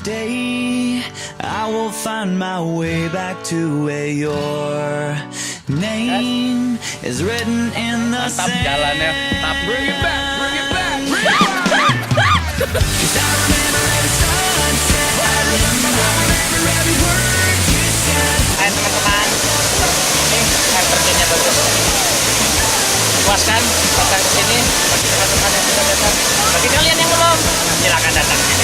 day, I will find my way back to where your name is written in the Mantap sand. jalannya. Bring it back, bring it back, bring it back. 'Cause I remember every sunset, I remember every word you said. Hai teman-teman, ini air terjunnya bagus. Puas kan datang ke sini? Bagi teman-teman yang sudah datang, bagi kalian yang belum, silakan datang.